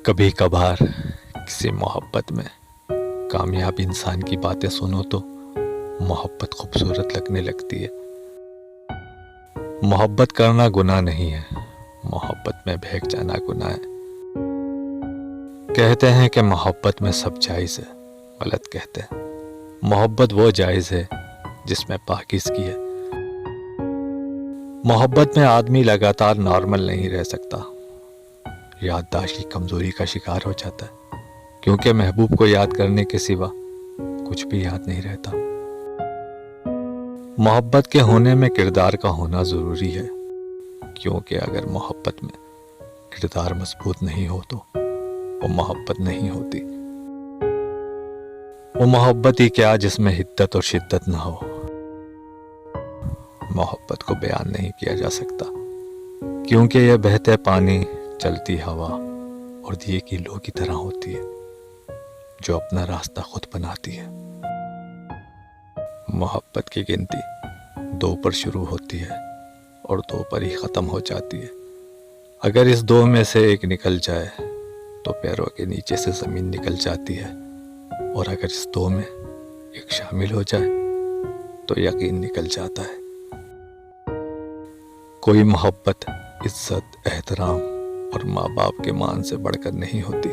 کبھی کبھار کسی محبت میں کامیاب انسان کی باتیں سنو تو محبت خوبصورت لگنے لگتی ہے۔ محبت کرنا گناہ نہیں ہے، محبت میں بہک جانا گناہ ہے۔ کہتے ہیں کہ محبت میں سب جائز ہے، غلط کہتے ہیں۔ محبت وہ جائز ہے جس میں پاکیزگی ہے۔ محبت میں آدمی لگاتار نارمل نہیں رہ سکتا، یادداشت کی کمزوری کا شکار ہو جاتا ہے، کیونکہ محبوب کو یاد کرنے کے سوا کچھ بھی یاد نہیں رہتا۔ محبت کے ہونے میں کردار کا ہونا ضروری ہے، کیونکہ اگر محبت میں کردار مضبوط نہیں ہو تو وہ محبت نہیں ہوتی۔ وہ محبت ہی کیا جس میں حدت اور شدت نہ ہو۔ محبت کو بیان نہیں کیا جا سکتا، کیونکہ یہ بہتے پانی، چلتی ہوا اور دیے کی لو کی طرح ہوتی ہے، جو اپنا راستہ خود بناتی ہے۔ محبت کی گنتی 2 پر شروع ہوتی ہے اور 2 پر ہی ختم ہو جاتی ہے۔ اگر اس 2 میں سے ایک نکل جائے تو پیروں کے نیچے سے زمین نکل جاتی ہے، اور اگر اس 2 میں ایک شامل ہو جائے تو یقین نکل جاتا ہے۔ کوئی محبت عزت، احترام اور ماں باپ کے مان سے بڑھ کر نہیں ہوتی۔